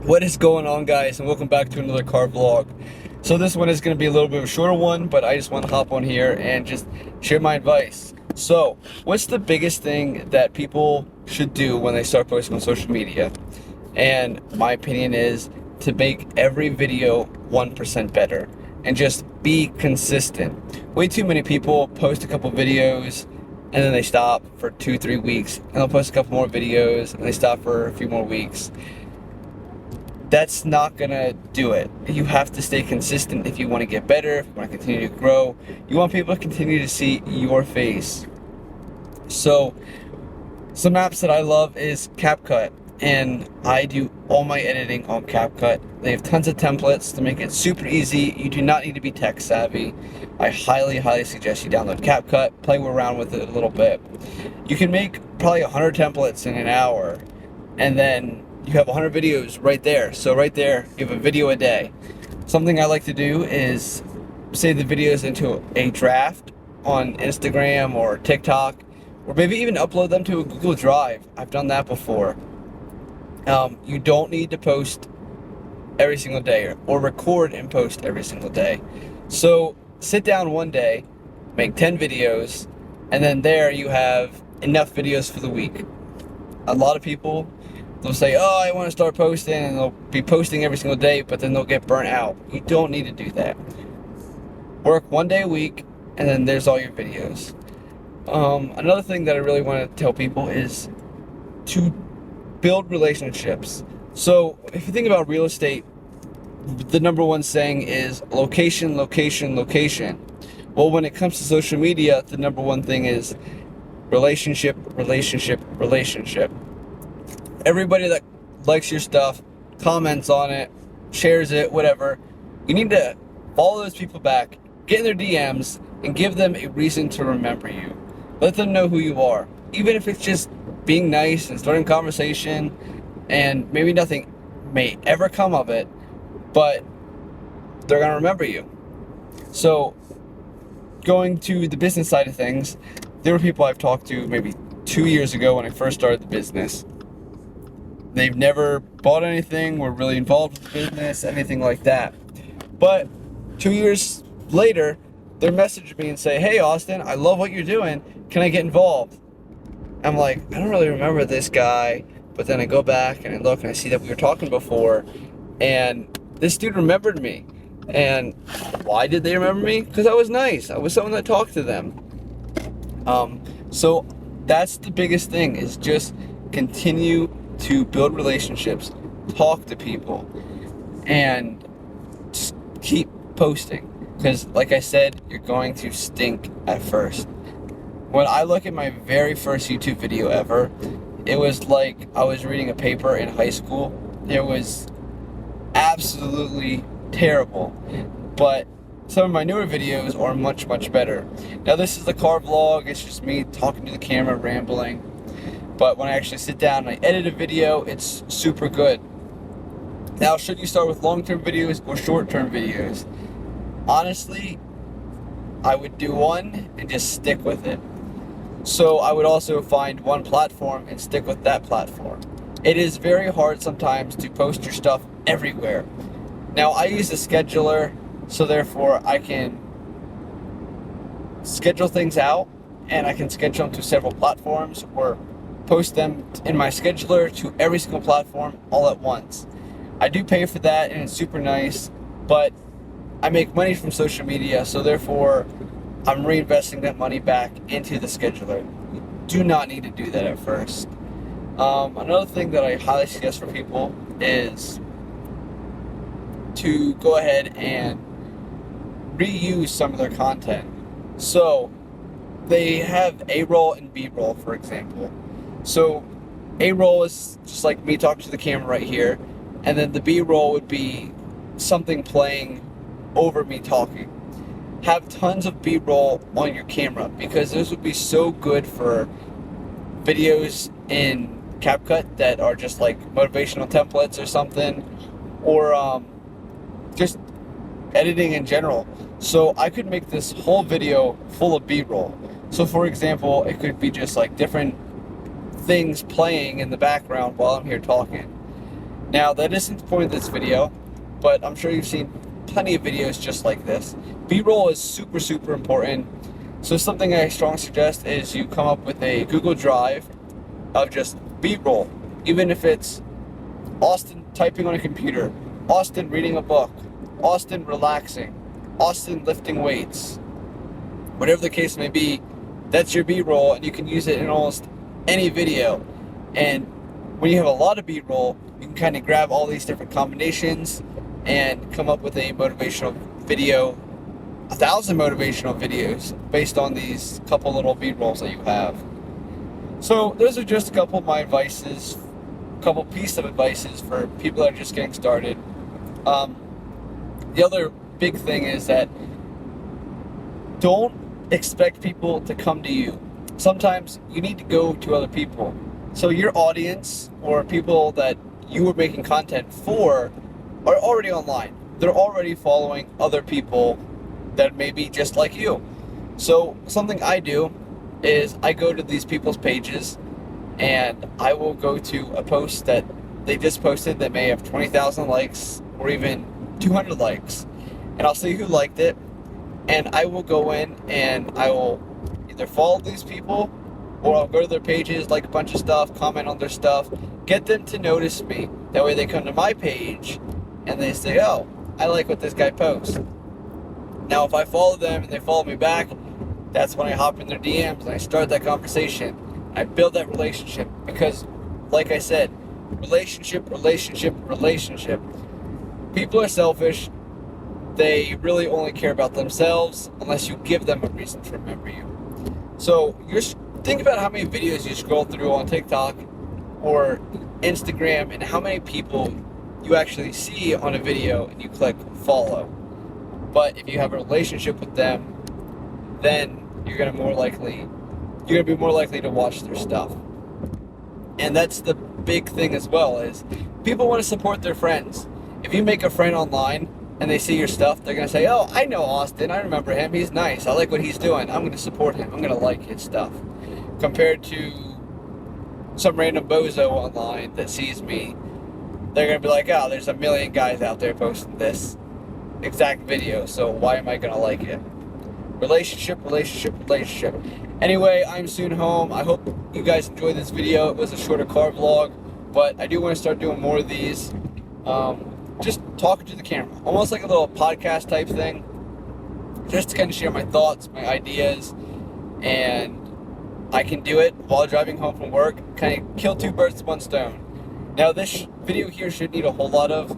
What is going on, guys, and welcome back to another car vlog. So this one is going to be a little bit of a shorter one, but I just want to hop on here and just share my advice. So what's the biggest thing that people should do when they start posting on social media? And my opinion is to make every video 1% better and just be consistent. Way too many people post a couple videos and then they stop for 2-3 weeks, and they'll post a couple more videos and they stop for a few more weeks. That's not gonna do it. You have to stay consistent if you want to get better, if you want to continue to grow. You want people to continue to see your face. So some apps that I love is CapCut, and I do all my editing on CapCut. They have tons of templates to make it super easy. You do not need to be tech savvy. I highly suggest you download CapCut, play around with it a little bit. You can make probably 100 templates in an hour, and then you have 100 videos right there. So right there, you have a video a day. Something I like to do is save the videos into a draft on Instagram or TikTok, or maybe even upload them to a Google Drive. I've done that before. You don't need to post every single day or record and post every single day. So sit down one day, make 10 videos, and then there you have enough videos for the week. A lot of people, they'll say, oh, I want to start posting, and they'll be posting every single day, but then they'll get burnt out. You don't need to do that. Work one day a week, and then there's all your videos. Another thing that I really want to tell people is to build relationships. So if you think about real estate, the number one saying is location, location, location. Well, when it comes to social media, the number one thing is relationship, relationship, relationship. Everybody that likes your stuff, comments on it, shares it, whatever, you need to follow those people back, get in their DMs, and give them a reason to remember you. Let them know who you are. Even if it's just being nice and starting conversation, and maybe nothing may ever come of it, but they're going to remember you. So, going to the business side of things, there were people I've talked to maybe 2 years ago when I first started the business. They've never bought anything, were really involved with the business, anything like that. But 2 years later, they message me and say, hey Austin, I love what you're doing. Can I get involved? I'm like, I don't really remember this guy. But then I go back and I look and I see that we were talking before. And this dude remembered me. And why did they remember me? Because I was nice. I was someone that talked to them. So that's the biggest thing, is just continue to build relationships, talk to people, and just keep posting. Because like I said, you're going to stink at first. When I look at my very first YouTube video ever, it was like I was reading a paper in high school. It was absolutely terrible. But some of my newer videos are much better. Now this is the car vlog, it's just me talking to the camera, rambling. But when I actually sit down and I edit a video, it's super good. Now, should you start with long-term videos or short-term videos? Honestly, I would do one and just stick with it. So I would also find one platform and stick with that platform. It is very hard sometimes to post your stuff everywhere. Now, I use a scheduler, so therefore I can schedule things out, and I can schedule them to several platforms or post them in my scheduler to every single platform all at once. I do pay for that, and it's super nice, but I make money from social media, so therefore I'm reinvesting that money back into the scheduler. You do not need to do that at first. Another thing that I highly suggest for people is to go ahead and reuse some of their content. So they have A-roll and B-roll, for example. So A-roll is just like me talking to the camera right here, and then the B-roll would be something playing over me talking. Have tons of B-roll on your camera, because this would be so good for videos in CapCut that are just like motivational templates or something, or just editing in general. So I could make this whole video full of B-roll. So for example, it could be just like different things playing in the background while I'm here talking. Now, that isn't the point of this video, but I'm sure you've seen plenty of videos just like this. B-roll is super, super important. So something I strongly suggest is you come up with a Google Drive of just B-roll, even if it's Austin typing on a computer, Austin reading a book, Austin relaxing, Austin lifting weights. Whatever the case may be, that's your B-roll, and you can use it in almost any video. And when you have a lot of B-roll, you can kind of grab all these different combinations and come up with a motivational video, 1,000 motivational videos based on these couple little B-rolls that you have. So those are just a couple of my advices, a couple pieces of advices for people that are just getting started. The other big thing is that don't expect people to come to you. Sometimes you need to go to other people. So your audience or people that you are making content for are already online. They're already following other people that may be just like you. So something I do is I go to these people's pages and I will go to a post that they just posted that may have 20,000 likes or even 200 likes, and I'll see who liked it, and I will go in and I will either follow these people or I'll go to their pages, like a bunch of stuff, comment on their stuff, get them to notice me. That way they come to my page and they say, oh, I like what this guy posts. Now if I follow them and they follow me back, that's when I hop in their DMs and I start that conversation. I build that relationship because, like I said, relationship. People are selfish. They really only care about themselves unless you give them a reason to remember you. So think about how many videos you scroll through on TikTok or Instagram and how many people you actually see on a video and you click follow. But if you have a relationship with them, then you're gonna be more likely to watch their stuff. And that's the big thing as well, is people want to support their friends. If you make a friend online and they see your stuff, they're gonna say, oh, I know Austin, I remember him, he's nice, I like what he's doing, I'm gonna support him, I'm gonna like his stuff. Compared to some random bozo online that sees me, they're gonna be like, oh, there's a million guys out there posting this exact video, so why am I gonna like it? Relationship. Anyway, I'm soon home. I hope you guys enjoyed this video. It was a shorter car vlog, but I do want to start doing more of these. Just talking to the camera, almost like a little podcast type thing, just to kind of share my thoughts, my ideas, and I can do it while driving home from work, kind of kill two birds with one stone. Now this video here should need a whole lot of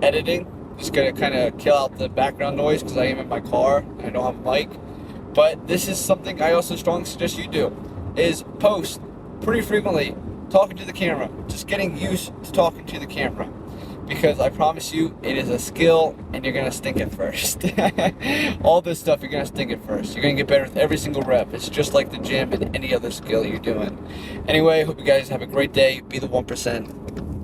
editing. Just gonna kind of kill out the background noise because I am in my car and I don't have a mic. But this is something I also strongly suggest you do, is post pretty frequently talking to the camera, just getting used to talking to the camera, because I promise you it is a skill and you're gonna stink at first. All this stuff, you're gonna stink at first. You're gonna get better with every single rep. It's just like the gym and any other skill you're doing. Anyway, hope you guys have a great day. Be the 1%.